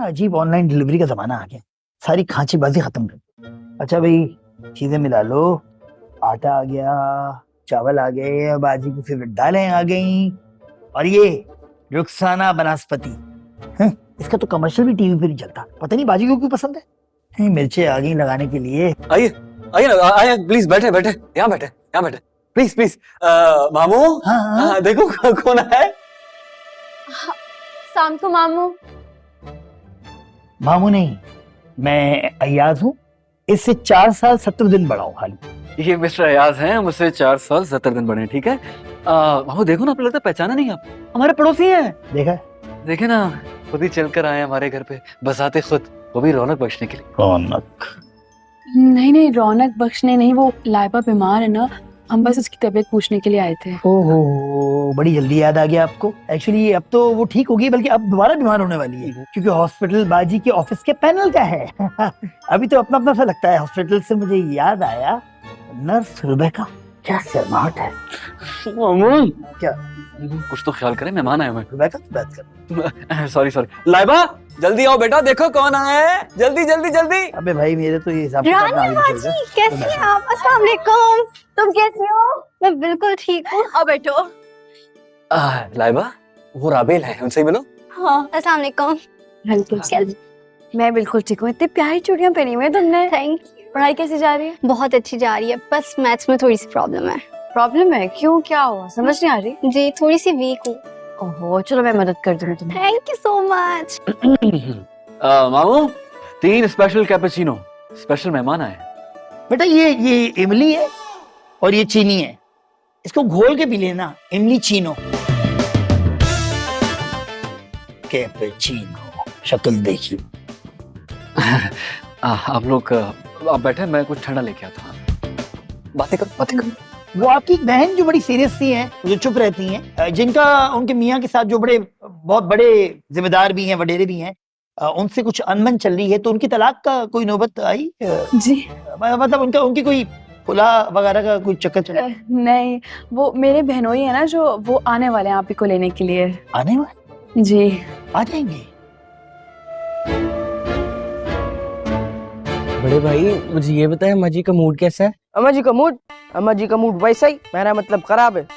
अजीब online delivery का जमाना आ गया, सारी खांचीबाजी खत्म कर। अच्छा भाई, चीजें मिला लो, आटा आ गया, चावल आ गए, बाजी की फेवरेट दालें आ गई, और ये रुखसाना बनास्पति, इसका तो कमर्शियल भी टीवी पे नहीं चलता, पता नहीं बाजी को क्यों पसंद है। मिर्चें आ गई लगाने के लिए। आइए आइए ना, आइए प्लीज, बैठे बैठे, यहाँ बैठे, यहाँ बैठे, प्लीज प्लीज। मामू, हाँ। देखो कौन है। शाम को मामू। मामू नहीं, मैं अयाज हूँ, इससे 4 साल 70 दिन बड़ा हूँ खाली। ये मिस्टर अयाज हैं, मुझसे 4 साल 70 दिन बड़े, ठीक है। मामू देखो ना, आपको लगता है पहचाना नहीं आप, हमारे पड़ोसी हैं। देखा, देखे ना, खुद ही चलकर आए हमारे घर पे, बसाते खुद, वो भी रौनक बख्शने के लिए। रौनक? नहीं, रौनक बख्शने नहीं, वो लाइबा बीमार है ना, हम बस उसकी तबीयत पूछने के लिए आए थे। ओहो, बड़ी जल्दी याद आ गया आपको। एक्चुअली अब तो वो ठीक होगी, बल्कि अब दोबारा बीमार होने वाली है, क्योंकि हॉस्पिटल बाजी के ऑफिस के पैनल का है। अभी तो अपना अपना सा लगता है। हॉस्पिटल से मुझे याद आया, नर्स रुबेका क्या शर्माहट है। मामू क्या? कुछ तो ख्याल करें, मेहमान आए हुए रुबेका की बात कर। सॉरी लाइबा, जल्दी आओ बेटा, देखो कौन आया है, जल्दी जल्दी जल्दी। अबे भाई, मेरे तो ये हिसाब रानी बाजी, कैसी हैं आप? अस्सलाम वालेकुम। तुम कैसी हो? मैं बिल्कुल ठीक हूँ। आओ बैठो। लाइबा, वो राबेल है, उनसे ही मिलो। हाँ, अस्सलाम वालेकुम। बिल्कुल, मैं बिल्कुल ठीक हूँ। इतनी प्यारी चूड़ियां पहनी हुई है तुमने। Thank you. पढ़ाई कैसी जा रही है? बहुत अच्छी जा रही है, बस मैथ्स में थोड़ी सी प्रॉब्लम है। प्रॉब्लम है? क्यों, क्या हुआ? समझ नहीं आ रही। जी थोड़ी सी वीक हूँ। ओहो, चलो मैं मदद कर दूंगी तुम्हें। Thank you so much. मामू, 3 स्पेशल कैपेचिनो, स्पेशल मेहमान आए। बेटा, ये इमली है और ये चीनी है, इसको घोल के पी लेना, इमली चीनो। कैपेचिनो, शक्ल देखिए। आप लोग आप बैठे, मैं कुछ ठंडा लेके आता हूँ। बातें करो। वो आपकी बहन जो बड़ी सीरियस सी हैं, जो चुप रहती हैं, जिनका उनके मियाँ के साथ जो बहुत बड़े जिम्मेदार भी हैं, वडेरे भी हैं, उनसे कुछ अनबन चल रही है, तो उनकी तलाक का कोई नौबत आई? जी मतलब उनकी कोई खुला वगैरह का कोई चक्कर चला? नहीं, वो मेरे बहनोई है ना, जो वो आने वाले हैं आप ही को लेने के लिए। आने वाले? जी आ जाएंगे। बड़े भाई, मुझे ये बताएं, अम्मा जी का मूड कैसा है? अम्मा जी का मूड वैसा ही, मेरा मतलब खराब है।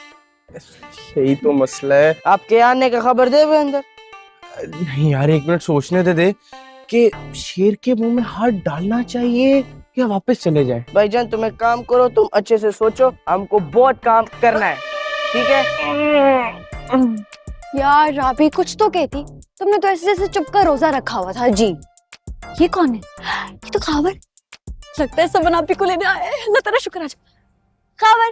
यही तो मसला है। आपके आने का खबर दे वे अंदर। नहीं यार, 1 मिनट सोचने दे कि शेर के मुंह में हाथ डालना चाहिए या वापस चले जाए। भाईजान, तुम एक काम करो, तुम अच्छे से सोचो, हमको बहुत काम करना है, ठीक है? यार राबी, कुछ तो कहती, तुमने तो ऐसे जैसे चुप कर रोजा रखा हुआ था। जी ये कौन है? ये तो खावर लगता है, सब आप ही को लेने आए हैं। अल्लाह तेरा शुक्र। आज खावर,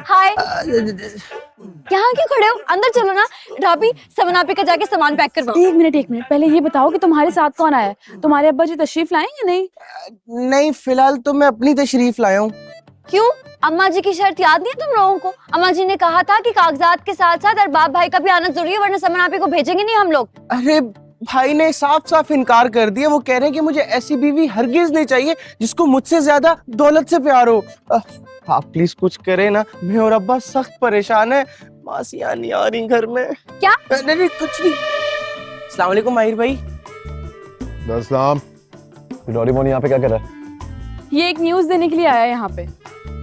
हाय। यहाँ क्यों खड़े हो? अंदर चलो ना। राबी, सबनापी का जाके सामान पैक करवाओ। एक मिनट, पहले ये बताओ कि तुम्हारे साथ कौन आया है? तुम्हारे अब्बा जी तशरीफ लाए या नहीं? नहीं, फिलहाल तो मैं अपनी तशरीफ लाया हूँ। क्यों? अम्मा जी की शर्त याद नहीं है तुम लोगों को? अम्मा जी ने कहा था कि कागजात के साथ साथ अरबाब भाई का भी आना जरूरी है, वरना सबनापी को भेजेंगे नहीं हम लोग। अरे भाई ने साफ साफ इनकार कर दिया। वो कह रहे हैं कि मुझे ऐसी बीवी हरगिज नहीं चाहिए जिसको मुझसे ज्यादा दौलत से प्यार हो। आप प्लीज कुछ करें ना, मैं और अब्बा सख्त परेशान है। मासियां नहीं आ रही घर में। क्या? नहीं, कुछ नहीं। अस्सलाम वालेकुम माहिर भाई। सलाम। डोरेमोन यहाँ पे क्या कर रहा है? ये एक न्यूज देने के लिए आया है यहाँ पे।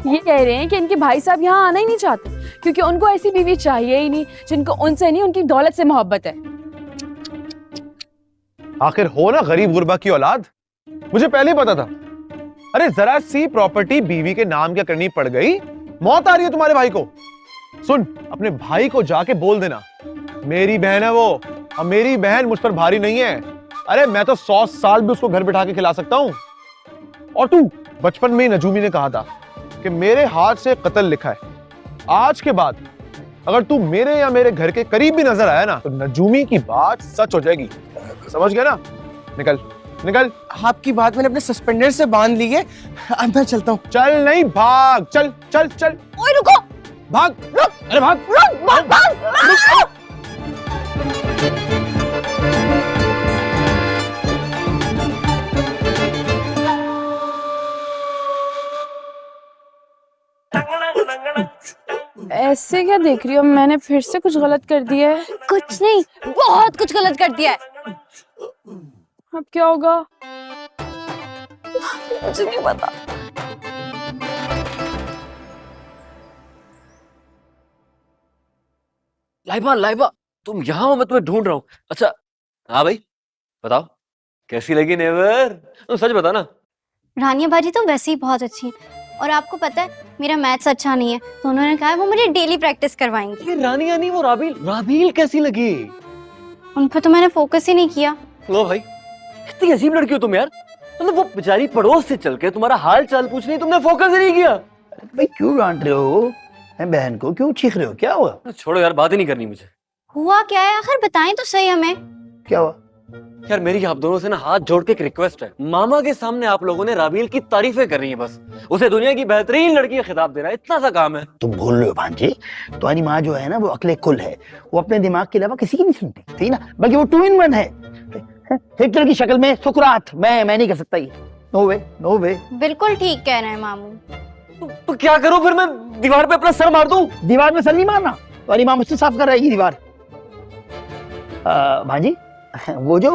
ये कह रहे हैं कि इनके भाई साहब यहाँ आना ही नहीं चाहते, क्योंकि उनको ऐसी बीवी चाहिए ही नहीं जिनको उनसे नहीं, उनकी दौलत से मोहब्बत है। आखिर हो ना गरीब गुरबा की औलाद, मुझे पहले ही पता था। अरे जरा सी प्रॉपर्टी बीवी के नाम क्या करनी पड़ गई, मौत आ रही है तुम्हारे भाई को। सुन, अपने भाई को जाके बोल देना, मेरी बहन है वो, और मेरी बहन मुझ पर भारी नहीं है। अरे मैं तो 100 साल भी उसको घर बिठा के खिला सकता हूँ। और तू, बचपन में ही नजूमी ने कहा था कि मेरे हाथ से कत्ल लिखा है। आज के बाद अगर तू मेरे या मेरे घर के करीब भी नजर आया ना, तो नजूमी की बात सच हो जाएगी। समझ गया ना? निकल। आपकी बात मैंने अपने सस्पेंडर से बांध ली है। अब मैं चलता हूँ। चल नहीं, भाग। चल। ओए रुको, भाग। अरे भाग। ऐसे क्या देख रही हो? मैंने फिर से कुछ गलत कर दिया है? कुछ नहीं, बहुत कुछ गलत कर दिया है। अब क्या होगा मुझे नहीं पता। लाइबा लाइबा, तुम यहाँ हो, मैं तुम्हें ढूंढ रहा हूँ। अच्छा हाँ भाई, बताओ कैसी लगी नेवर? तुम सच बता ना। रानिया बाजी तो वैसे ही बहुत अच्छी है, और आपको पता है मेरा मैथ्स अच्छा नहीं है, तो उन्होंने कहा है वो मुझे डेली प्रैक्टिस करवाएंगी। ये रानिया नहीं, वो राबील। राबील कैसी लगी? उन पर तो मैंने फोकस ही नहीं किया। लो भाई, इतनी अजीब लड़की हो तुम यार। मतलब वो बेचारी पड़ोस से चल के तुम्हारा हाल चाल पूछ रही, तुमने फोकस ही नहीं किया। भाई क्यों डांट रहे हो? हैं बहन को क्यों चीख रहे हो? क्या हुआ? छोड़ो यार, बात ही नहीं करनी मुझे। हुआ क्या है आखिर, बताएं तो सही हमें। क्या हुआ? यार मेरी आप दोनों से ना हाथ जोड़ के एक रिक्वेस्ट है। मामा के सामने आप लोगों ने राबील की तारीफें करनी है बस। उसे दुनिया की बेहतरीन लड़की का खिताब देना है, इतना सा काम है। तुम भूल रहे हो भांजे, तुम्हारी माँ जो है ना वो अकले कुल है, वो अपने दिमाग के अलावा किसी की नहीं सुनती, ठीक ना? बल्कि वो 2 in 1 है। हिटलर की शक्ल में सुकरात। मैं नहीं कर सकता ये। नो वे, नो वे। बिल्कुल ठीक कह रहे हैं मामू। तो क्या करूं फिर? मैं दीवार पे अपना सर मार दूं? दीवार में सर नहीं मारना, तुम्हारी माँ मुझसे साफ कर रहेगी दीवार। भांजी, वो जो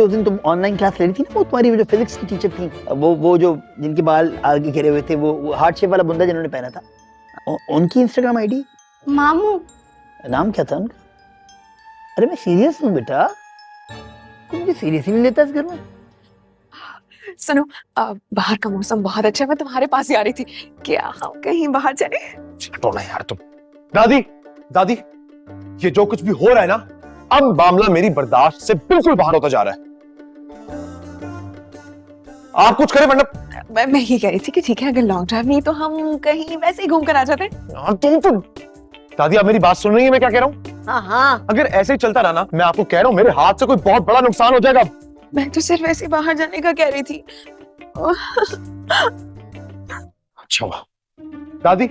उस दिन तुम ऑनलाइन क्लास ले रही थी ना, वो तुम्हारी वो जो फिजिक्स की टीचर थी, वो जो जिनके बाल आगे गिरे हुए थे, वो हार्ट शेप वाला बुंदा जिन्होंने पहना था, उनकी इंस्टाग्राम आईडी? मामू नाम क्या था उनका? अरे मैं सीरियस हूँ बेटा, तुम मुझे सीरियस ही नहीं लेता इस घर में। सुनो, बाहर का मौसम बहुत अच्छा है, मैं तुम्हारे पास ही आ रही थी। क्या हम कहीं बाहर जाए? छोड़ो ना यार तुम। दादी, दादी, ये जो कुछ भी हो रहा है ना, अब मामला मेरी बर्दाश्त से बिल्कुल बाहर होता जा रहा है। आप कुछ करें वरना। मैं ये कह रही थी कि ठीक है, अगर लॉन्ग ड्राइव नहीं तो हम कहीं वैसे ही घूम कर आ जाते हैं। यार तुम तो। दादी आप मेरी बात सुन रही है मैं क्या कह रहा हूँ? हाँ हाँ, अगर ऐसे ही चलता रहा ना, मैं आपको कह रहा हूँ मेरे हाथ से कोई बहुत बड़ा नुकसान हो जाएगा। मैं तो सिर्फ ऐसे बाहर जाने का कह रही थी। अच्छा हुआ। दादी,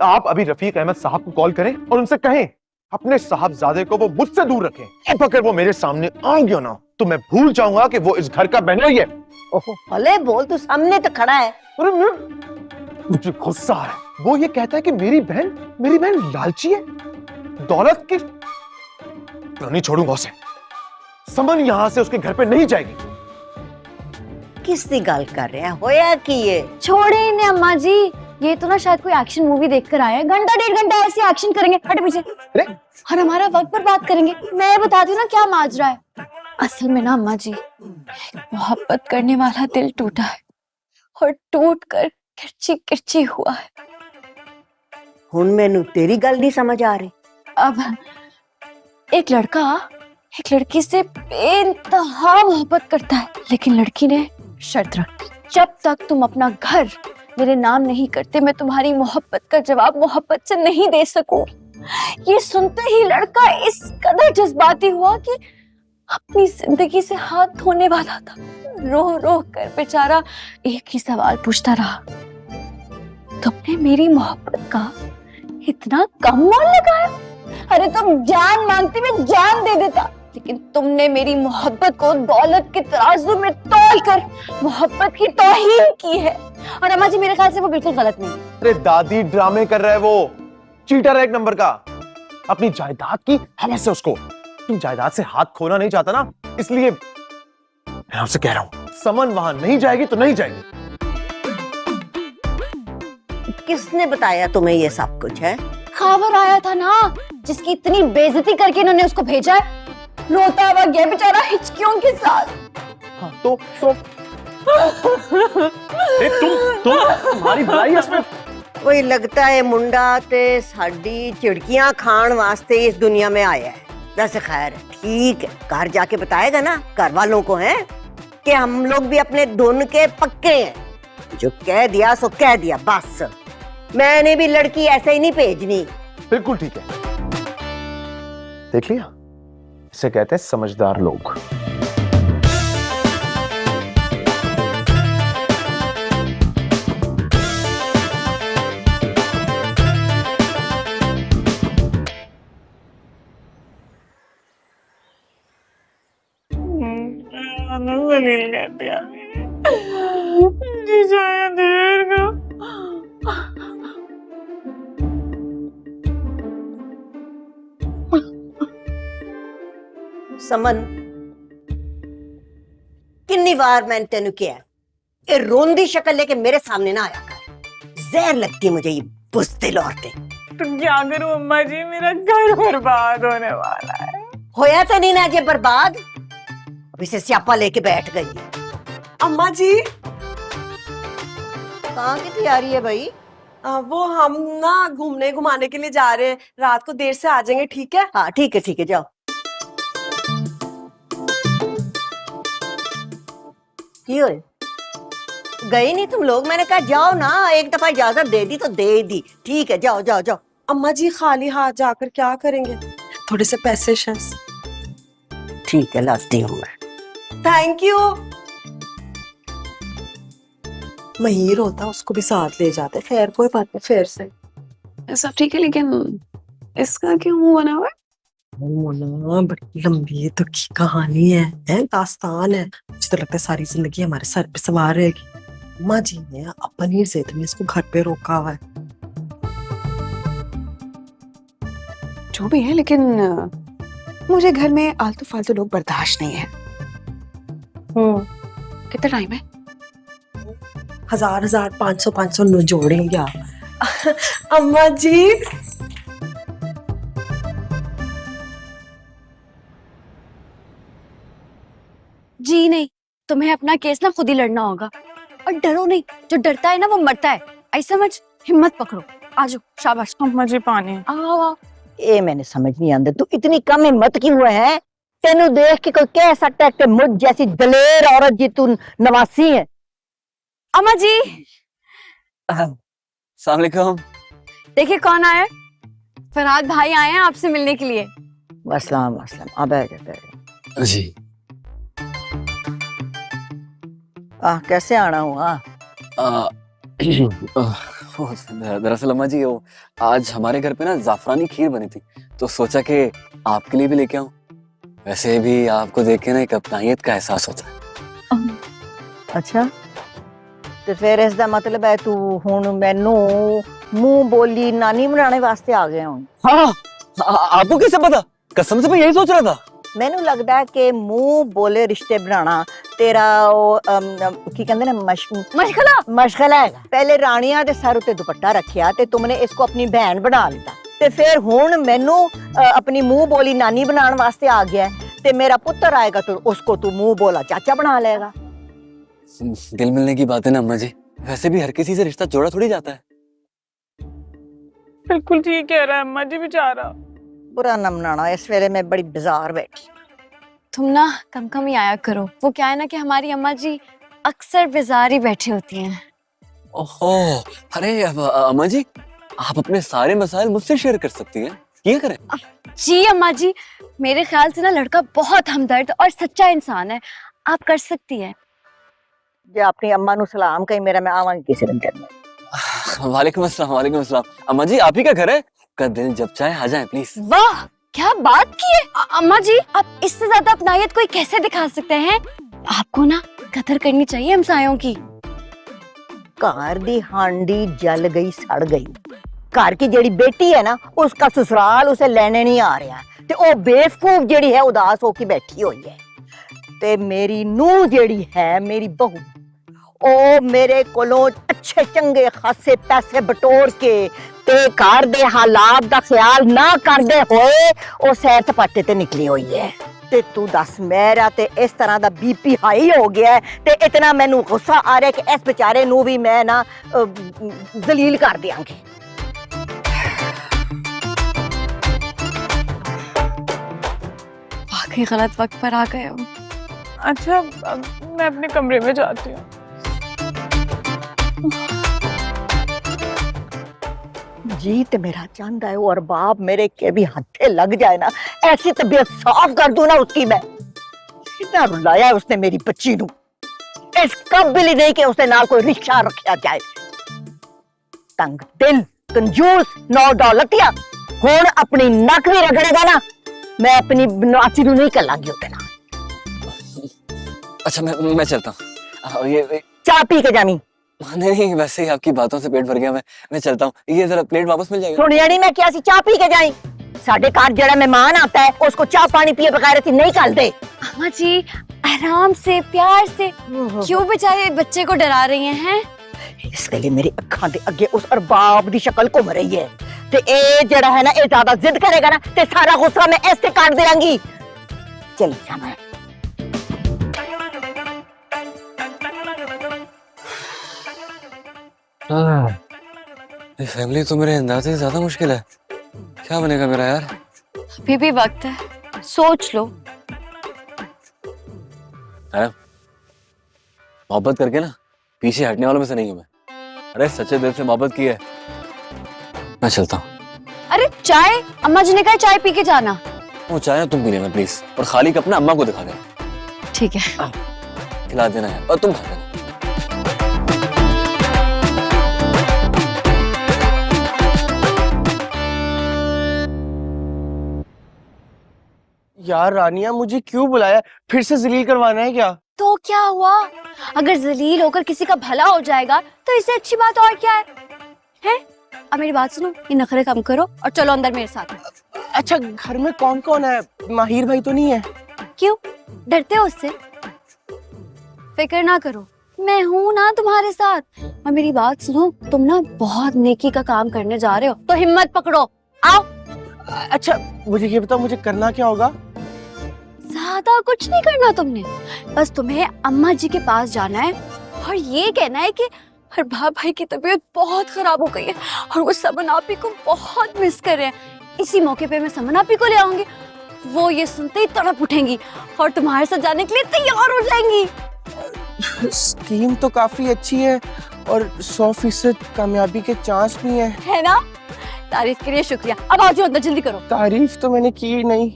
आप अभी रफीक अहमद साहब को कॉल करें और उनसे कहें अपने साहबजादे को वो मुझसे दूर रखें। अब अगर वो मेरे सामने आ गया ना, तो मैं भूल जाऊंगा कि वो इस घर का बहना ही है। ओहो, भले बोल, तू सामने तो खड़ा है। अरे मुझे गुस्सा है। वो ये कहता है कि मेरी बहन लालची है, दौलत की। नहीं छोड़ूंगा उसे। समन यहाँ से उसके घर पे नहीं जाएगी। किसकी गल कर रहे हैं? होया कि ये छोड़े इन्हें अम्मा जी, ये तो ना शायद कोई एक्शन मूवी देखकर आए हैं। घंटा 1.5 घंटा ऐसे एक्शन करेंगे, हट पीछे, और हमारा वक्त पर बात करेंगे। मैं बताती हूँ ना क्या माजरा है। असल में ना अम्मा जी, मोहब्बत करने वाला दिल टूटा है और टूट कर किरची किरची हुआ है। हुन मैनू तेरी गल नहीं समझ आ रही। अब एक लड़का एक लड़की से बेइंतहा मोहब्बत करता है, लेकिन लड़की ने शर्त रखी, जब तक तुम अपना घर मेरे नाम नहीं करते, मैं तुम्हारी मोहब्बत का जवाब मोहब्बत से नहीं दे सकूं। ये सुनते ही लड़का इस कदर जज्बाती हुआ कि अपनी जिंदगी से हाथ धोने वाला था। रो रो कर बेचारा एक ही सवाल पूछता रहा, तुमने मेरी मोहब्बत का इतना कम मोल लगाया? अरे तुम जान मांगती, मैं जान दे देता, लेकिन तुमने मेरी मोहब्बत को दौलत के तराजू में तौल कर मोहब्बत की तौहीन की है। और अम्मा जी, मेरे ख्याल से वो बिल्कुल गलत नहीं है। अरे दादी, ड्रामे कर रहा है वो। चीटर है एक नंबर का। अपनी जायदाद की हवस से उसको। तुम जायदाद से हाथ खोना नहीं चाहता ना, इसलिए मैं आपसे कह रहा हूं, समन वहां नहीं जाएगी तो नहीं जाएगी। किसने बताया तुम्हें ये सब कुछ है? खबर आया था ना, जिसकी इतनी बेइज्जती करके इन्होंने उसको भेजा है। रोता हुआ गया बेचारा हिचकियों के साथ। हाँ, तो तुम्हारी भलाई है इसमें। कोई लगता है मुंडा ते साडी चिड़कियां खान वास्ते इस दुनिया में आया है। वैसे खैर ठीक है, घर जाके बताएगा ना घर वालों को, है कि हम लोग भी अपने धुन के पक्के हैं। जो कह दिया सो कह दिया बस। मैंने भी लड़की ऐसे ही नहीं भेजनी। बिल्कुल ठीक है। देख लिया, इसे कहते हैं समझदार लोग। समन, कितनी बार मैंने तेन किया ये रोंदी शक्ल लेके मेरे सामने ना आया कर। जहर लगती है मुझे ये बुज़दिल औरतें। तो क्या करूं अम्मा जी, मेरा घर बर्बाद होने वाला है। होया तो नहीं ना ये बर्बाद, अब इसे स्यापा लेके बैठ गई है। अम्मा जी कहाँ की तैयारी है भाई? वो हम ना घूमने घुमाने के लिए जा रहे हैं, रात को देर से आ जाएंगे, ठीक है? हाँ ठीक है जाओ। क्यों गई नहीं तुम लोग? मैंने कहा जाओ ना, एक दफा इजाजत दे दी तो दे दी। ठीक है जाओ जाओ जाओ। अम्मा जी खाली हाथ जाकर क्या करेंगे, थोड़े से पैसे शेष। ठीक है लाती हूँ मैं। Thank you. महीर होता उसको भी साथ ले जाते, खैर कोई बात नहीं, फिर से सब ठीक है, लेकिन इसका क्यों मुंह बना हुआ है? वो ना बड़ी लंबी तो की कहानी है, दास्तान है। मुझे तो लगता है सारी जिंदगी हमारे सर पे सवार रहेगी। अम्मा जी ने अपनी जिद में इसको घर पे रोका हुआ है। जो भी है, लेकिन मुझे घर में आलतू फालतू लोग बर्दाश्त नहीं है। कितना टाइम है? 1000 500 नो जोड़ेंगे अम्मा जी। जी नहीं, तुम्हें अपना केस ना खुद ही लड़ना होगा। और डरो नहीं, जो डरता है ना वो मरता है। आई समझ, हिम्मत पकड़ो, आजो, शाबाश। अम्मा जी पानी। आओ आओ। ये मैंने समझ नहीं आंदा, तू इतनी कम हिम्मत क्यों है? तेनू देख के कोई कह सकता है कि मुझ जैसी दलेर औरत जी तू नवासी है? अम्मा जी अस्सलाम वालेकुम। देखिए कौन आया है। फरहाद भाई आए हैं आपसे मिलने के लिए। अस्सलाम अस्सलाम। अब बैठ जा। जी कैसे आना हुआ? दरअसल अम्मा जी, वो आज हमारे घर पे ना जाफरानी खीर बनी थी, तो सोचा कि आपके लिए भी लेके आऊं। वैसे भी आपको देख के ना एक अपनाहियत का एहसास होता है। अच्छा तो फिर इसका मतलब है तू हुण मैनू मुंह बोली नानी बनाने वास्ते आ गया हूं? हाँ, आपको कैसे पता? कसम से मैं यही सोच रहा था। मैनू लगदा है कि मुंह बोले रिश्ते बनाना तेरा वो की कहंदे ने मशगला है। पहले रानिया दे सर उत्ते दुपट्टा रखिया ते तुमने इसको अपनी बहन बना लिया, ते फिर हुण मैनू अपनी मुंह बोली नानी बनाने वास्ते आ गया है, ते मेरा पुत्र आएगा तो उसको तू मुंह बोला चाचा बना लेगा। दिल मिलने की बात है ना अम्मा जी, वैसे भी हर किसी से रिश्ता जोड़ा थोड़ी जाता है। बिल्कुल ठीक कह रहा है अम्मा जी बेचारा। बुरा न मनाना, इस वेले मैं बड़ी बाजार बैठी। तुम ना कम कम ही आया करो। वो क्या है ना कि हमारी अम्मा जी अक्सर बाजार ही बैठी होती हैं। ओहो, अरे अम्मा जी, आप अपने सारे मसाइल मुझसे शेयर कर सकती हैं, क्या करें? जी अम्मा जी, मेरे ख्याल से ना लड़का बहुत हमदर्द और सच्चा इंसान है, आप कर सकती है। जे अपनी अम्मा नु सलाम कहीं मेरा, मैं आवांगी किसी दिन करने। वालेकुम अस्सलाम, वालेकुम अस्सलाम। अम्मा जी, आप ही का घर है? का दिल जब चाहे आ जाए प्लीज। वाह क्या बात की है अम्मा जी, आप इससे ज्यादा अपनायत कोई कैसे दिखा सकते हैं? आपको ना कदर करनी चाहिए हमसायों की। घर दी हांडी जल गई सड़ गई, घर की जेड़ी बेटी है ना उसका ससुराल उसे लेने नहीं आ रहा, ते ओ बेवकूफ जेड़ी है उदास होके बैठी हुई है। ते मेरी नूह जेड़ी है, मेरी बहू, ओ मेरे कोलों अच्छे चंगे खासे पैसे बटोर के ते घर दे हालात दा ख्याल ना करदे होए ओ सैर सपाटे ते निकली हुई है। ते तू दस मेरा ते इस तरह दा बीपी हाई हो गया है, ते इतना मैनू गुस्सा आ रहा है कि इस बेचारे नू भी मैं ना जलील कर दियांगी। वाकई गलत वक्त पर आ गए हो। अच्छा मैं अपने कमरे में जाती हूँ। जीत मेरा चांदा है और बाप मेरे के भी हथे लग जाए ना, ऐसी तबीयत साफ कर दूं ना उसकी मैं। इतना रुलाया उसने मेरी बच्ची नू, इस काबिल ही नहीं कि उसने नाल कोई रिक्शा रखा जाए। तंग दिल, कंजूस, नौ दौलतिया, हुण अपनी नक भी रगड़ेगा ना, मैं अपनी नाची नू नहीं कलांगी उते ना। अच्छा मैं चलता हूँ। ये चाय पी के जामी। नहीं, वैसे ही आपकी बातों से पेट भर गया, मैं चलता हूँ। ये जरा प्लेट वापस मिल जाएगा? सुनिया नहीं मैं क्या सी चाय पी के जाई? साढ़े घर जड़ा मेहमान आता है उसको चाय पानी पिए बगैर नहीं करते। अम्मा जी आराम से प्यार से क्यों बेचारे बच्चे को डरा रही हैं? इस वेले मेरी अखां दे अगे उस अरबाब दी शक्ल घूम रही है ते ए जड़ा है ना ए ज्यादा जिद करेगा ना ते सारा गुस्सा मैं ऐसे काट देंगी। चली जा मैं। ये फैमिली तो मेरे अंदाजे से ज्यादा मुश्किल है। क्या बनेगा मेरा यार? अभी भी वक्त है, सोच लो। मोहब्बत करके ना पीछे हटने वालों में से नहीं हूं मैं। अरे सच्चे दिल से मोहब्बत की है। मैं चलता हूँ। अरे चाय, अम्मा जी ने कहा चाय पी के जाना। वो चाय ना तुम पी लेना प्लीज, और खाली कप ना अम्मा को दिखा देना। ठीक है। खिला देना यार, और तुम खा लेना। यार रानिया, मुझे क्यों बुलाया? फिर से जलील करवाना है क्या? तो क्या हुआ? अगर जलील होकर किसी का भला हो जाएगा तो इससे अच्छी बात और क्या है? हैं? अब मेरी बात सुनो, ये नखरे कम करो और चलो अंदर मेरे साथ। अच्छा, घर में कौन कौन है? माहिर भाई तो नहीं है? क्यों डरते हो उससे? फिक्र ना करो, मैं हूं ना तुम्हारे साथ। और मेरी बात सुनो, तुम ना बहुत नेकी का काम करने जा रहे हो, तो हिम्मत पकड़ो, आओ। अच्छा मुझे ये बताओ, मुझे करना क्या होगा? ज्यादा कुछ नहीं करना तुमने, बस तुम्हें अम्मा जी के पास जाना है और ये कहना है कि अरबाब भाई की तबीयत बहुत खराब हो गई है और वो समन आपी को बहुत मिस कर रहे हैं। इसी मौके पे मैं समन आपी को ले आऊंगी, वो ये सुनते ही तड़प उठेंगी और तुम्हारे साथ जाने के लिए तैयार हो जाएंगी। स्कीम तो काफी अच्छी है और 100% कामयाबी के चांस भी है ना? तारीफ के लिए शुक्रिया। अब आओ, जो अंदर जल्दी करो। तारीफ तो मैंने की नहीं।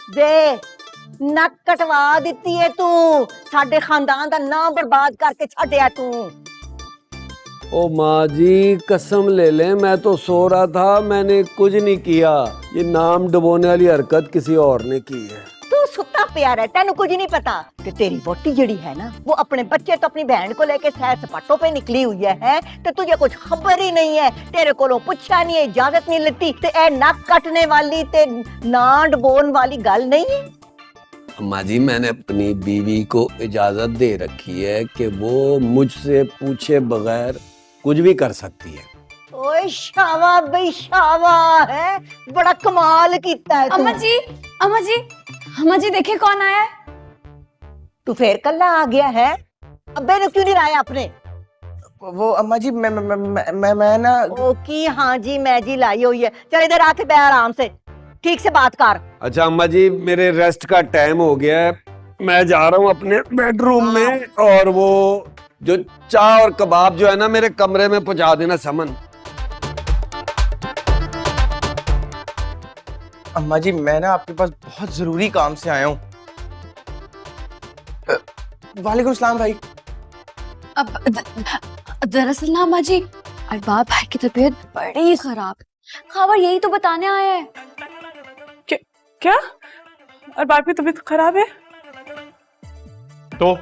दे नक कटवा दिती है तू, साडे खानदान दा नाम बर्बाद करके छड्या तू। ओ माँ जी कसम ले लें, मैं तो सो रहा था, मैंने कुछ नहीं किया। ये नाम डुबोने वाली हरकत किसी और ने की है। तू सुता पिया रहा, तेनू कुछ नहीं पता कि तेरी वोटी जड़ी है ना, वो अपने बच्चे तो अपनी बहन को लेके सैर सपाटों पे निकली हुई है तो तुझे कुछ खबर ही नहीं है, तेरे को पूछा नहीं है, इजाजत नहीं लेती ते ए नक कटने वाली ते नांड बोन वाली गल नहीं है। अम्मा जी मैंने अपनी बीवी को इजाजत दे रखी है कि वो मुझसे पूछे बगैर कुछ भी कर सकती है। ओए शावा बई शावा है, बड़ा कमाल कीता है तू। अम्मा जी, अम्मा जी, अम्मा जी देखिए कौन आया है। तू फिर कल्ला आ गया है, अब्बे ने क्यों नहीं लाया अपने? वो अम्मा जी मैं ना ओ की हाँ जी मैं जी लाई हुई है। चल इधर आके बैठ आराम से, ठीक से बात कर। अच्छा अम्मा जी, मेरे रेस्ट का टाइम हो गया है, मैं जा रहा हूँ अपने बेडरूम में, और वो जो चाय और कबाब जो है ना मेरे कमरे में पहुंचा देना समन। अम्मा जी मैं ना आपके पास बहुत जरूरी काम से आया हूँ। वालेकुम सलाम भाई। अब दरअसल ना अम्मा जी, अरबाब भाई की तबीयत बड़ी खराब, खबर यही तो बताने आया है। क्या? अरबाब की तबीयत खराब है? तो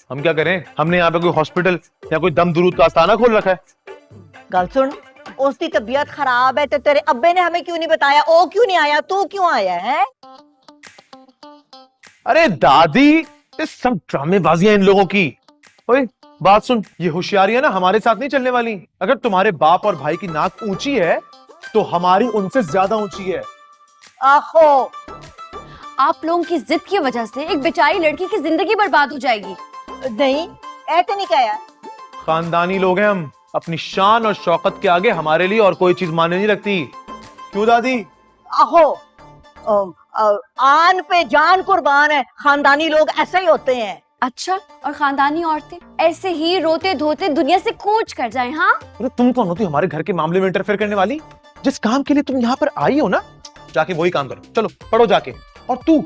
हम क्या करें? हमने यहाँ पे कोई हॉस्पिटल या कोई दम दुरूद का आस्थाना खोल रखा है? गल सुन, उसकी तबीयत खराब है तो तेरे अब्बे ने हमें क्यों नहीं बताया? ओ क्यों नहीं आया? तू क्यों आया है? अरे दादी, ये सब ड्रामेबाजियां इन लोगों की। ओए बात सुन, ये होशियारियां ना हमारे साथ नहीं चलने वाली। अगर तुम्हारे बाप और भाई की नाक ऊंची है तो हमारी उनसे ज्यादा ऊंची है। आहो, आप लोगों की जिद की वजह से एक बेचारी लड़की की जिंदगी बर्बाद हो जाएगी। नहीं ऐसे नहीं कहा। खानदानी लोग हैं हम, अपनी शान और शौकत के आगे हमारे लिए और कोई चीज माने नहीं रखती। क्यों दादी? आहो, आन पे जान कुर्बान है, खानदानी लोग ऐसे ही होते हैं। अच्छा, और खानदानी औरतें ऐसे ही रोते धोते दुनिया से कूच कर जाएं? हाँ, अरे तुम कौन होती हमारे घर के मामले में इंटरफेयर करने वाली? जिस काम के लिए तुम यहाँ पर आई हो ना, जाके वही काम करो। चलो पढ़ो जाके। और तू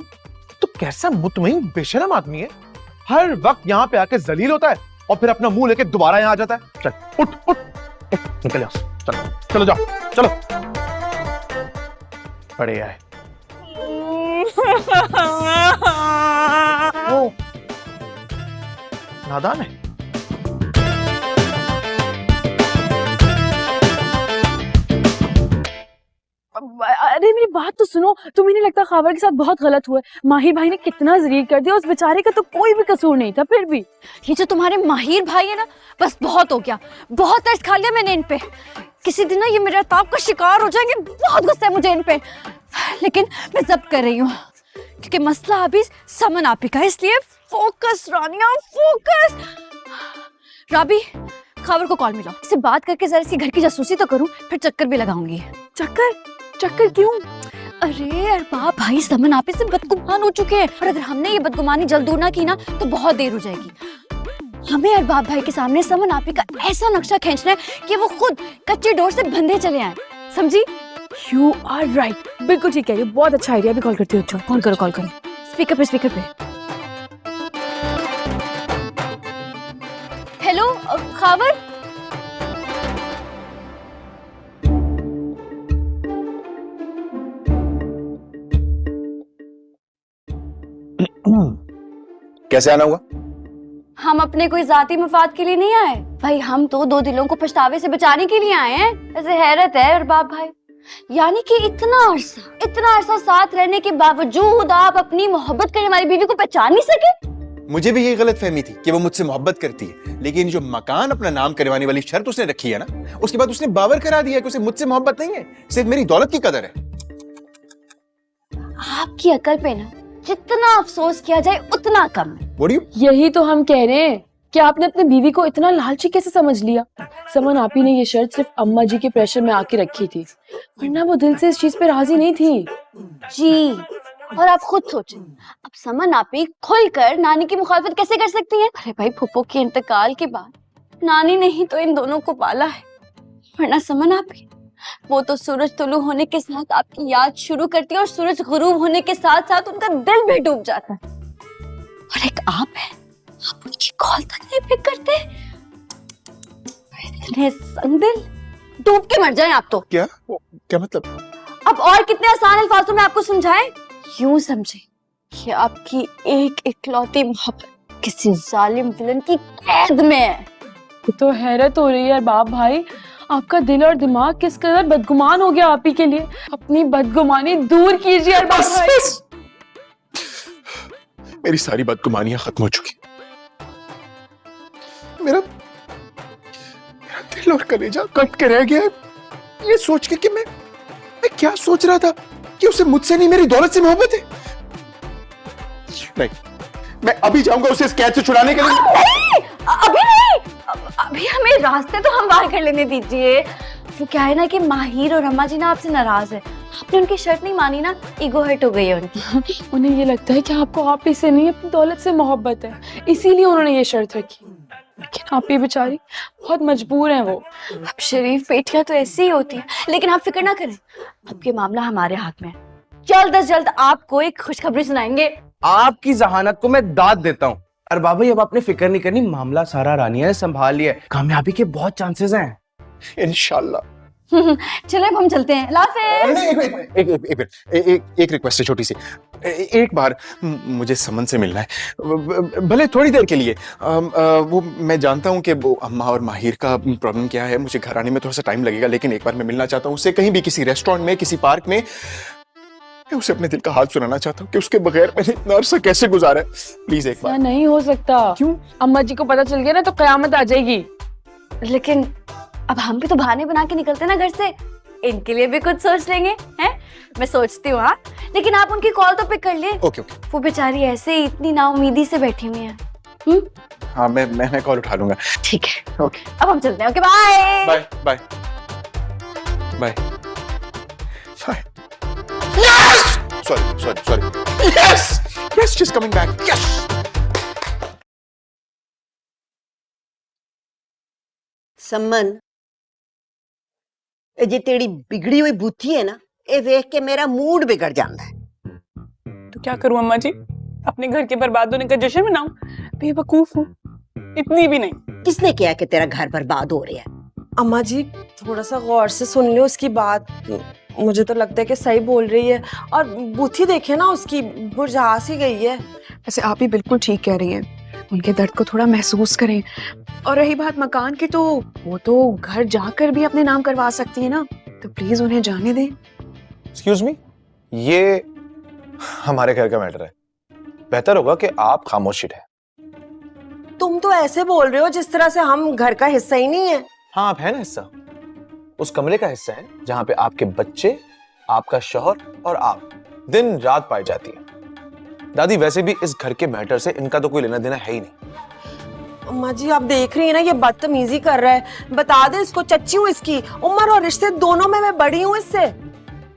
कैसा मुतमईन बेशरम आदमी है, हर वक्त यहाँ पे आके जलील होता है और फिर अपना मुंह लेके दोबारा यहाँ आ जाता है। चल उठ उठ, निकल यहाँ से। चलो चलो जाओ, चलो। पड़े आए वो नादान है। मेरी बात तो सुनो, तुम्हें नहीं लगता खावर के साथ बहुत गलत हुआ है? माहिर भाई ने कितना जलील कर दिया, उस बेचारे का तो कोई भी कसूर नहीं था। फिर भी ये जो तुम्हारे माहिर भाई है ना, बस बहुत हो गया, बहुत तरस खा लिया मैंने इन पे। किसी दिन ना ये मेरे ताप का शिकार हो जाएंगे। बहुत गुस्सा है मुझे इन पे, लेकिन मैं जब्त कर रही हूँ क्योंकि मसला अभी समन आपी का है, इसलिए फोकस रानिया, फोकस। राबी, खावर को कॉल मिलाओ, इससे बात करके जरा इसके घर की जासूसी तो करूं, फिर चक्कर भी लगाऊंगी। चक्कर क्यों? अरे अरबाब भाई समन आपे से बदगुमान हो चुके हैं, और अगर हमने ये बदगुमानी जल्द दूर ना की ना तो बहुत देर हो जाएगी। हमें अरबाब भाई के सामने समन आपे का ऐसा नक्शा खींचना है कि वो खुद कच्ची डोर से बंधे चले आए, समझी? यू आर राइट, बिल्कुल ठीक है, ये बहुत अच्छा आइडिया। भी कॉल करती हूँ। कॉल करो, स्पीकर पे। हेलो खावर। कैसे आना हुआ? हम अपने कोई जाती मफाद के लिए नहीं आए भाई, हम तो दो दिलों को पछतावे से बचाने के लिए आए हैं। ऐसे हैरत है अरबाब भाई, यानी कि इतना अरसा साथ रहने के बावजूद आप अपनी मोहब्बत करने वाली बीवी को पहचान नहीं सके। मुझे भी ये गलत फहमी थी कि वो मुझसे मोहब्बत करती है, लेकिन जो मकान अपना नाम करवाने वाली शर्त उसने रखी है ना, उसके बाद उसने बावर करा दिया कि उसे मुझसे मोहब्बत नहीं है, सिर्फ मेरी दौलत की कदर है। आपकी अकल पे ना जितना अफसोस किया जाए उतना कम है। What do you? यही तो हम कह रहे हैं कि आपने अपनी बीवी को इतना लालची कैसे समझ लिया? समन आपी ने ये शर्त सिर्फ अम्मा जी के प्रेशर में आके रखी थी, वरना वो दिल से इस चीज पे राजी नहीं थी। जी, और आप खुद सोचें, अब समन आपी खुलकर नानी की मुखालफत कैसे कर सकती हैं? अरे भाई, फूफो के इंतकाल के बाद नानी ने ही तो इन दोनों को पाला है, वरना समन आपी वो तो सूरज तुलू होने के साथ आपकी याद शुरू करती है और सूरज गुरूब होने के साथ साथ उनका दिल भी डूब जाता है। और एक आप है, आप उनकी कॉल तक नहीं पिक करते। इतने संदिल, डूब के मर जाएं आप तो। क्या मतलब? अब और कितने आसान अल्फाजों में आपको समझाएं? यूं समझे कि आपकी एक इकलौती मोहब्बत किसी जालिम विलन की कैद में है। तो हैरत हो रही है बाप भाई, आपका दिल और दिमाग किस कदर बदगुमान हो गया आप ही के लिए। अपनी बदगुमानी दूर कीजिए अरबाब भाई। मेरी सारी बदगुमानियां खत्म हो चुकी। मेरा दिल और कलेजा कट के रह गया ये सोच के कि मैं क्या सोच रहा था कि उसे मुझसे नहीं मेरी दौलत से मोहब्बत है। नहीं, मैं अभी जाऊंगा उसे इस कैद से छुड़ाने के लिए। अभी नहीं, अभी हमें रास्ते तो हमवार कर लेने दीजिए। वो क्या है ना कि माहिर और अम्मा जी ना आपसे नाराज है, आपने उनकी शर्त नहीं मानी ना, ईगो हर्ट हो गई है उनकी। उन्हें ये लगता है कि आपको आप ही से नहीं अपनी दौलत से मोहब्बत है, इसीलिए उन्होंने ये शर्त रखी। लेकिन आप ही बेचारी बहुत मजबूर हैं वो। अब शरीफ बेटियां तो ऐसी ही होती हैं, लेकिन आप फिक्र ना करें, अब ये मामला हमारे हाथ में है। जल्द से जल्द आपको एक खुशखबरी सुनाएंगे। आपकी जहानत को मैं दाद देता हूँ। अरे बाबा, अब आपने फिक्र नहीं करनी, मामला सारा रानिया ने संभाल लिया है, कामयाबी के बहुत चांसेस हैं इंशाल्लाह। चले अब हम चलते हैं। एक रिक्वेस्ट है छोटी सी। एक बार मुझे समन से मिलना है, भले थोड़ी देर के लिए। वो मैं जानता हूँ कि वो अम्मा और माहिर का प्रॉब्लम क्या है, मुझे घर आने में थोड़ा सा टाइम लगेगा, लेकिन एक बार मैं मिलना चाहता हूँ उससे, कहीं भी, किसी रेस्टोरेंट में, किसी पार्क में। मैं उसे अपने दिल का हाल सुनाना चाहता हूँ कि उसके बगैर मैंने इतना अरसा कैसे गुजारा है। प्लीज एक बार। नहीं हो सकता। क्यों? अम्मा जी को पता चल गया ना तो कयामत आ जाएगी। लेकिन अब हम भी तो बहाने बना के निकलते ना घर से, इनके लिए भी कुछ सोच लेंगे, हैं? मैं सोचती हूँ। हाँ, लेकिन आप उनकी कॉल तो पिक कर लिए। ओके। वो बेचारी ऐसे ही इतनी नाउमीदी से बैठी हुई है। हाँ, मैं कॉल उठा लूंगा। ठीक है, ओके। अब हम चलते हैं। Okay, bye bye bye bye. Sorry. Yes, she's coming back. Yes. सम्मन, ये जे तेरी बिगड़ी हुई बुद्धि है ना, ये देख के मेरा मूड बिगड़ जाता है। तो क्या करूं अम्मा जी, अपने घर के बर्बाद होने का जश्न मनाऊं? बेवकूफ हूँ, इतनी भी नहीं। किसने किया कि तेरा घर बर्बाद हो रहा है? अम्मा जी, थोड़ा सा गौर से सुन लो उसकी बात। मुझे तो लगता है कि सही बोल रही है, और बुद्धि देखे ना उसकी, बुझा सी गई है। वैसे आप ही बिल्कुल ठीक कह रही हैं, उनके दर्द को थोड़ा महसूस करें। और रही बात मकान की, तो वो तो घर जाकर भी अपने नाम करवा सकती है ना, तो प्लीज उन्हें जाने दें। Excuse me? ये हमारे घर का मैटर है, बेहतर होगा कि आप खामोशी रहें। तुम तो ऐसे बोल रहे हो जिस तरह से हम घर का हिस्सा ही नहीं है। हाँ, आप है ना हिस्सा, उस कमरे का हिस्सा है जहां पे आपके बच्चे, आपका शौहर और आप दिन रात पाई जाती है। दादी, वैसे भी इस घर के मैटर से इनका तो कोई लेना देना है ही नहीं। अम्मा जी आप देख रही है ना, ये बदतमीजी कर रहा है। बता दे इसको, चच्ची हूँ इसकी, उम्र और रिश्ते दोनों में मैं बड़ी हूँ इससे।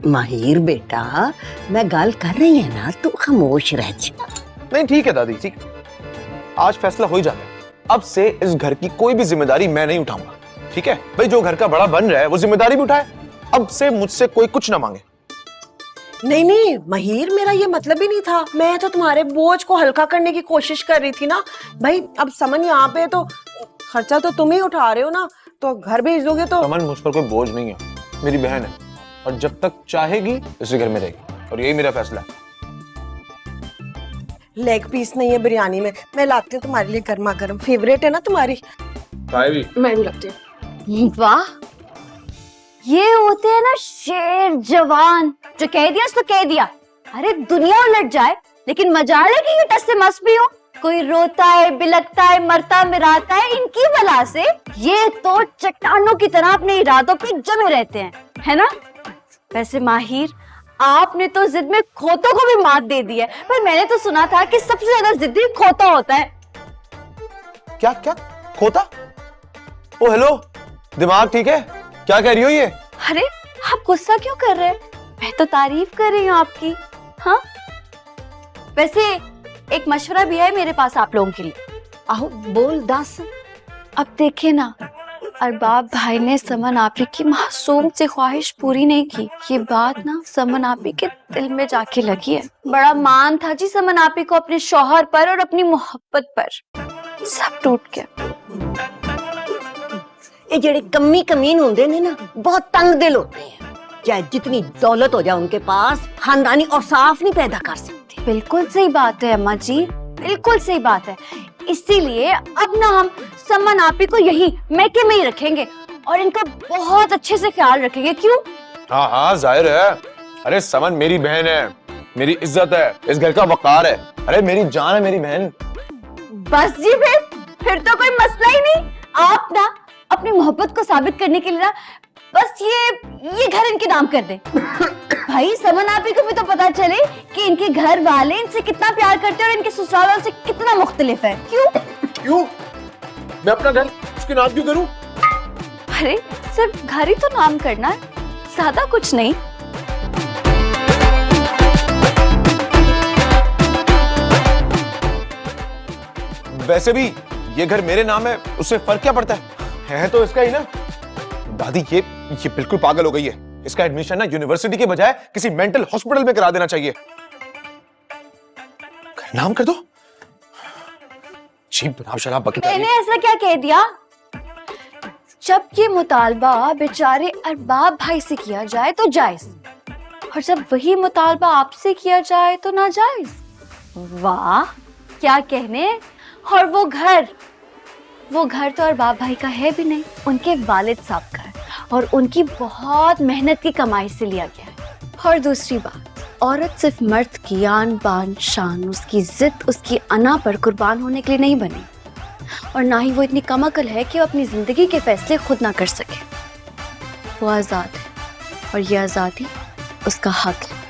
माहिर बेटा, मैं गल कर रही है ना, तू खामोश रह जा। नहीं ठीक है दादी, ठीक, आज फैसला हो ही जाता है। अब से इस घर की कोई भी जिम्मेदारी मैं नहीं उठाऊंगा, ठीक है भाई? जो घर का बड़ा बन रहा है वो जिम्मेदारी भी उठाए। अब से मुझसे कोई कुछ ना मांगे। नहीं नहीं महिर, मेरा ये मतलब ही नहीं था। मैं तो तुम्हारे बोझ को हल्का करने की कोशिश कर रही थी ना भाई। अब समन यहाँ पे, तो खर्चा तो तुम ही उठा रहे हो ना, तो घर भेज दोगे तो। समन मुझ पर कोई बोझ नहीं है, मेरी बहन है और जब तक चाहेगी इसी घर में रहेगी, और यही मेरा फैसला है। लेग पीस नहीं है बिरयानी में, मैं लाती हूँ तुम्हारे लिए गर्मा गर्म। फेवरेट है ना तुम्हारी। मैं भी लगती हूँ। वाह, ये होते हैं ना शेर जवान, जो कह दिया तो कह दिया। अरे दुनिया उलट जाए लेकिन मजाल है कि ये टस से मस भी हो। कोई रोता है, बिलकता है, मरता मिराता है, इनकी बला से ये तो चट्टानों की तरह अपने इरादों पे जमे रहते हैं, है ना? वैसे माहिर, आपने तो जिद में खोतों को भी मात दे दी है, पर मैंने तो सुना था कि सबसे ज्यादा जिद्दी खोता होता है। क्या क्या खोता? ओ हेलो, दिमाग ठीक है? क्या कह रही हो ये? अरे आप गुस्सा क्यों कर रहे हैं? मैं तो तारीफ कर रही हूँ आपकी। हाँ, वैसे एक मशवरा भी है मेरे पास आप लोगों के लिए। आहो बोल, दस। अब देखिए ना, अरबाब भाई ने समन आपी की मासूम सी ख्वाहिश पूरी नहीं की। ये बात ना समन आपी के दिल में जाके लगी है। बड़ा मान था जी समन आपी को अपने शौहर पर और अपनी मोहब्बत पर, सब टूट गया। ये जेड़े कमी कमीन होंदे ने ना, बहुत तंग दिल होते हैं। चाहे जितनी दौलत हो जाए उनके पास, खानदानी और साफ नहीं पैदा कर सकते। बिल्कुल सही बात है अम्मा जी, बिल्कुल सही बात है। इसीलिए अब ना हम समन आपी को यही मैके में ही रखेंगे और इनका बहुत अच्छे से ख्याल रखेंगे। क्यों? हाँ हाँ जाहिर है। अरे समन मेरी बहन है, मेरी इज्जत है, इस घर का वकार है। अरे मेरी जान है मेरी बहन। बस जी, फिर तो कोई मसला ही नहीं। आप ना अपनी मोहब्बत को साबित करने के लिए ना बस ये घर इनके नाम कर दे। भाई समन आपी को भी तो पता चले कि इनके घर वाले इनसे कितना प्यार करते हैं और इनके ससुराल वालों से कितना मुख्तलिफ है। क्यों? क्यों? मैं अपना घर उसके नाम क्यों करूं? अरे सिर्फ घर ही तो नाम करना है, ज्यादा कुछ नहीं। वैसे भी ये घर मेरे नाम है, उससे फर्क क्या पड़ता है तो इसका ही ना। दादी ये बिल्कुल पागल हो गई है। इसका एडमिशन ना यूनिवर्सिटी के बजाय किसी मेंटल हॉस्पिटल में करा देना चाहिए। नाम कर दो। जी बनाब शराब बकरी। मैंने ऐसा क्या कह दिया? जब ये मुतालबा बेचारे अरबाब भाई से किया जाए तो जायज, और जब वही मुतालबा आपसे किया जाए तो नाजायज। वाह क्या कहने। और वो घर तो अरबाब भाई का है भी नहीं, उनके वालिद साहब का है और उनकी बहुत मेहनत की कमाई से लिया गया है। और दूसरी बात, औरत सिर्फ मर्द की आन बान शान, उसकी जिद, उसकी अना पर कुर्बान होने के लिए नहीं बनी, और ना ही वो इतनी कमअकल है कि वो अपनी जिंदगी के फैसले खुद ना कर सके। वो आजाद है और ये आजादी उसका हक है।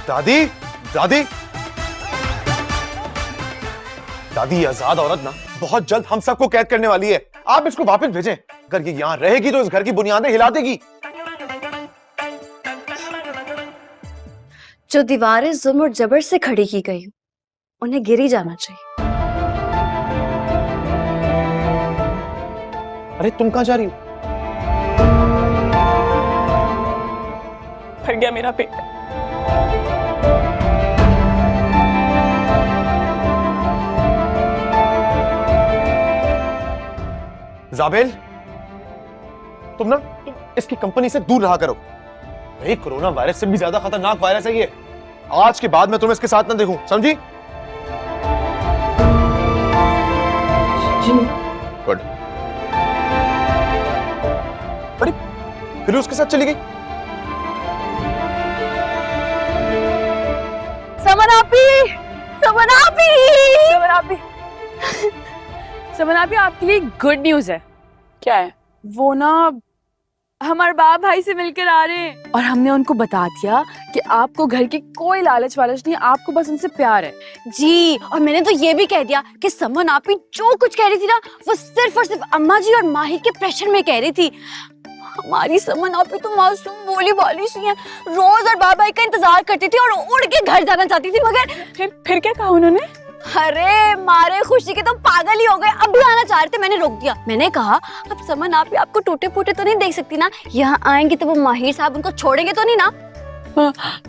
दादी दादी दादी, ये आजाद औरत ना बहुत जल्द हम सबको कैद करने वाली है। आप इसको वापस भेजें। अगर ये यहाँ रहेगी तो इस घर की बुनियादें हिला देगी। जो दीवारें जुल्म और जबर से खड़ी की गई उन्हें गिरी जाना चाहिए। अरे तुम कहाँ जा रही हो? भर गया मेरा पेट। जाबेल, तुम ना इसकी कंपनी से दूर रहा करो। भाई कोरोना वायरस से भी ज्यादा खतरनाक वायरस है ये। आज के बाद मैं तुम्हें इसके साथ ना देखूं, समझी? गुड। अरे फिर उसके साथ चली गई। समन आपी, समन आपी, समन आपी, समन आपी, आपके लिए गुड न्यूज है। क्या है? वो ना हमारे बाप भाई से मिलकर आ रहे हैं और हमने उनको बता दिया कि आपको घर की कोई लालच वालच नहीं, आपको बस उनसे प्यार है। जी, और मैंने तो ये भी कह दिया कि समन आपी जो कुछ कह रही थी ना, वो सिर्फ और सिर्फ अम्मा जी और माहिर के प्रेशर में कह रही थी। हमारी समन आपी तो मासूम भोली भाली सी है, रोज और बाबा का इंतजार करती थी और उड़ के घर जाना चाहती थी, मगर फिर क्या कहा उन्होंने? अरे मारे खुशी के तो पागल ही हो गए। अब भी आना चाह रहे थे, मैंने रोक दिया। मैंने कहा अब समन आपी आपको टूटे फूटे तो नहीं देख सकती ना, यहाँ आएंगे तो वो माहिर साहब उनको छोड़ेंगे तो नहीं ना।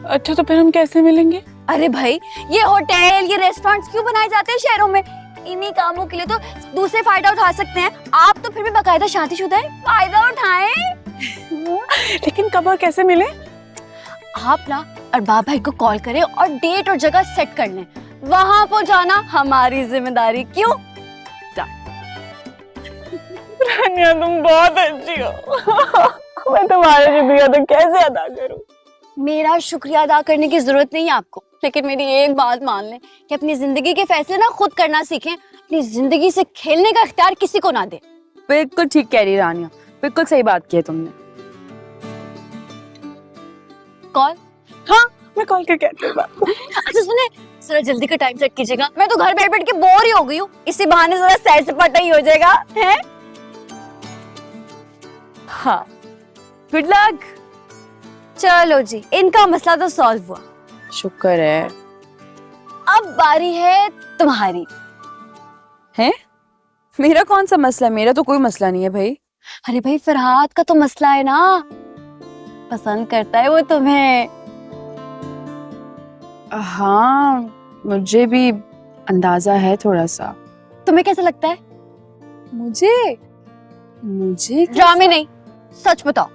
अच्छा तो फिर हम कैसे मिलेंगे? अरे भाई, ये होटल ये रेस्टोरेंट्स क्यों बनाए जाते हैं शहरों में? इन्हीं कामों के लिए तो दूसरे फायदा उठा सकते हैं। आप तो फिर भी बाकायदा शादीशुदा हैं, फायदा उठाएं। लेकिन कब और कैसे मिले? आप ना अरबाब भाई को कॉल करें और डेट और जगह सेट कर लें, वहां पहुंचाना हमारी जिम्मेदारी। क्यों? रानिया तुम बहुत अच्छी हो। मैं तुम्हारे शुक्रिया तो कैसे अदा करूं? मेरा शुक्रिया अदा करने की जरूरत नहीं है आपको, लेकिन मेरी एक बात मान लें कि अपनी जिंदगी के फैसले ना खुद करना सीखें। अपनी जिंदगी से खेलने का इख्तियार किसी को ना दे। बिल्कुल ठीक कह रही रानिया, बिल्कुल सही बात की है तुमने। कॉल? हाँ, मैं कॉल करके आती हूँ। अच्छा सुने, जरा जल्दी का टाइम सेट कीजिएगा। मैं तो घर बैठ बैठ के बोर ही हो गई हूँ, इसी बहाने जरा सैर सपाटा ही हो जाएगा है। हाँ, गुड लक। चलो जी, इनका मसला तो सॉल्व हुआ। शुक्र है। अब बारी है तुम्हारी। है? मेरा कौन सा मसला है? मेरा तो कोई मसला नहीं है भाई। अरे भाई, फरहाद का तो मसला है ना, पसंद करता है वो तुम्हें। हाँ, मुझे भी अंदाजा है थोड़ा सा। तुम्हें कैसा लगता है? मुझे ड्रामे नहीं, सच बताओ।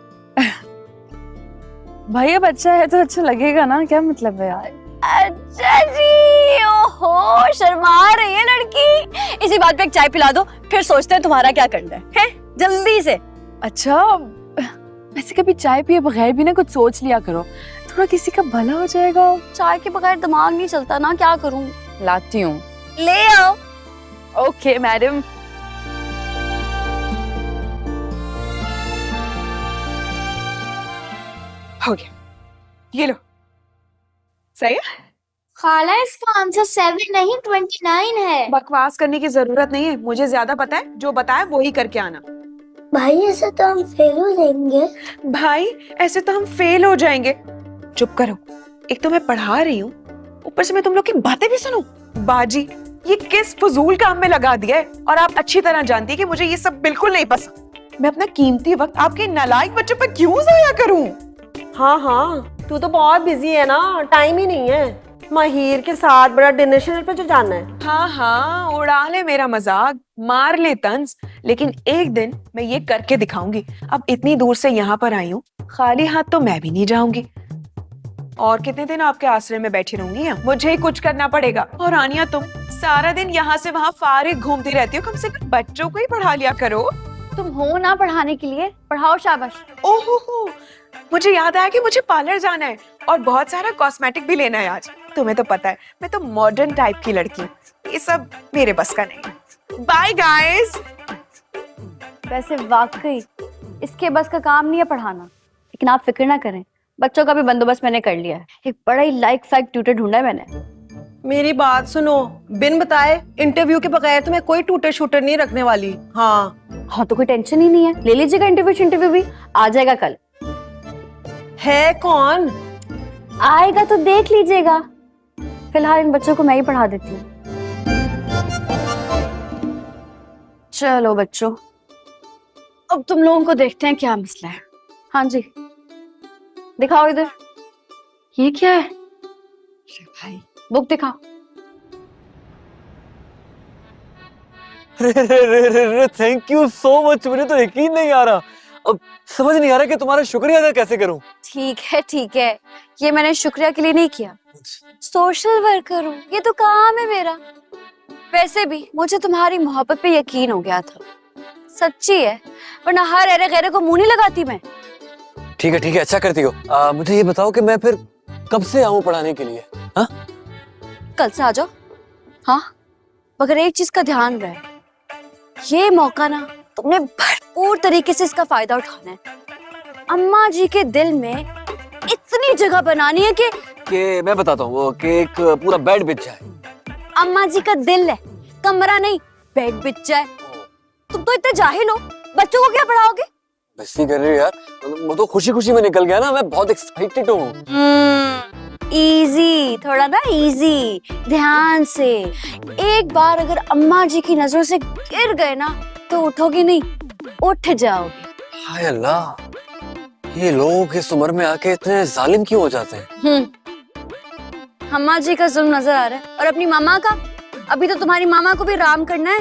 भाई अब अच्छा है तो अच्छा लगेगा ना, क्या मतलब है यार? अच्छा जी, ओहो शर्मा रही है लड़की। इसी बात पे एक चाय पिला दो, फिर सोचते हैं तुम्हारा क्या करना है? जल्दी से। अच्छा, वैसे कभी चाय पिए बगैर भी ना कुछ सोच लिया करो, थोड़ा किसी का भला हो जाएगा। चाय के बगैर दिमाग नहीं चलता ना, क्या करूं? लाती हूँ। ले आओ। Okay madam. हो गया, ये लो। सही है? खाला, इसका आंसर 7 नहीं 29 है। बकवास करने की जरूरत नहीं है, मुझे ज्यादा पता है। जो बताया वो ही करके आना। भाई ऐसे तो हम फेल हो जाएंगे। भाई ऐसे तो हम फेल हो जाएंगे। चुप करो, एक तो मैं पढ़ा रही हूँ, ऊपर से मैं तुम लोग की बातें भी सुनूं। बाजी, ये किस फजूल काम में लगा दिया है, और आप अच्छी तरह जानती है कि मुझे ये सब बिल्कुल नहीं पसंद। मैं अपना कीमती वक्त आपके नालायक बच्चों पर क्यों जाया करूं? हाँ हाँ, तू तो बहुत बिजी है ना, टाइम ही नहीं है। माहिर के साथ बड़ा डिनर पे जो जाना है। हाँ हाँ, उड़ा ले मेरा मजाक, मार ले तंज, लेकिन एक दिन मैं ये करके दिखाऊंगी। अब इतनी दूर से यहाँ पर आई हूँ, खाली हाथ तो मैं भी नहीं जाऊंगी। और कितने दिन आपके आश्रय में बैठी रहूंगी? मुझे ही कुछ करना पड़ेगा। और आनिया, तुम सारा दिन यहाँ से वहाँ फारिग घूमती रहती हो, कम से कम बच्चों को ही पढ़ा लिया करो। तुम हो ना पढ़ाने के लिए, पढ़ाओ शाबाश। ओहो, मुझे याद आया कि मुझे पार्लर जाना है और बहुत सारा कॉस्मेटिक भी लेना है आज। तुम्हें तो पता है मैं तो मॉडर्न टाइप की लड़की हूँ, ये सब मेरे बस का नहीं। Bye guys. वैसे वाकई इसके बस का काम नहीं है पढ़ाना, लेकिन आप फिक्र ना करें, बच्चों का भी बंदोबस्त मैंने कर लिया है। एक बड़ा ही लाइक फाइक ट्यूटर ढूंढा है मैंने। मेरी बात सुनो, बिन बताए इंटरव्यू के बगैर तुम्हें कोई टूटर शूटर नहीं रखने वाली। हाँ तो कोई टेंशन ही नहीं है, ले लीजिएगा इंटरव्यू भी, आ जाएगा कल। है कौन? आएगा तो देख लीजिएगा, फिलहाल इन बच्चों को मैं ही पढ़ा देती हूँ। चलो बच्चों, अब तुम लोगों को देखते हैं क्या मसला है। हाँ जी, दिखाओ इधर, ये क्या है? भाई बुक दिखाओ। थैंक यू सो मच, मुझे तो यकीन नहीं आ रहा, अब समझ नहीं आ रहा कि तुम्हारा शुक्रिया अदा कैसे करूं। ठीक है, ये मैंने शुक्रिया के लिए नहीं किया, सोशल वर्कर हूँ, ये तो काम है मेरा। वैसे भी मुझे तुम्हारी मोहब्बत पे यकीन हो गया था, सच्ची है, वरना हर अरे गैरे को मुंह नहीं लगाती मैं। ठीक है, अच्छा करती हो। मुझे ये बताओ कि मैं फिर कब से आऊं पढ़ाने के लिए? हाँ, कल से आ जाओ। हाँ, मगर एक चीज का ध्यान रहे, ये मौका ना तुमने भरपूर तरीके से इसका फायदा उठाना है। अम्मा जी के दिल में इतनी जगह बनानी है कि मैं बताता हूँ, वो कि एक पूरा बेड बिछ जाए। अम्मा जी का दिल है, कमरा नहीं, बेड बिछ जाए। तुम तो इतने जाहिल हो, बच्चों को क्या पढ़ाओगे? बस्ती कर रही हो यार, वो तो खुशी खुशी में निकल गया ना, मैं बहुत एक्साइटेड हूँ। इजी, थोड़ा ना इजी, ध्यान से। एक बार अगर अम्मा जी की नजरों से गिर गए ना तो उठोगे नहीं, उठ जाओगे। हाय अल्लाह, ये लोग इस उम्र में आके इतने जालिम क्यों हो जाते हैं? अम्मा जी का जुल्म नजर आ रहा है, और अपनी मामा का? अभी तो तुम्हारी मामा को भी राम करना है।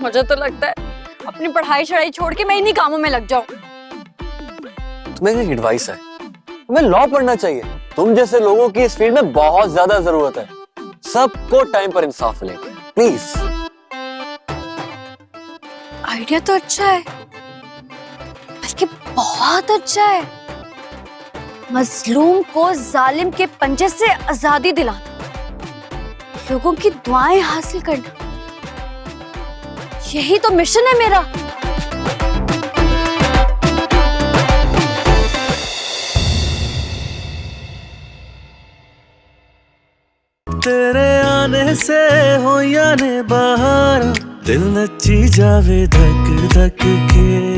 मुझे तो लगता है अपनी पढ़ाई छड़ाई छोड़ के मैं इन्हीं कामों में लग जाऊं। तुम्हें एक एडवाइस है, तुम्हें लॉ पढ़ना चाहिए। तुम जैसे लोगों की इस फील्ड में बहुत ज्यादा जरूरत है। सबको टाइम पर इंसाफ मिलेगा, प्लीज। आइडिया तो अच्छा है, बल्कि बहुत अच्छा है। मजलूम को जालिम के पंजे से आजादी दिलाना, लोगों की दुआएं हासिल करना, यही तो मिशन है मेरा। तेरे आने से हो या ने बहार, दिल नची जावे धक धक के।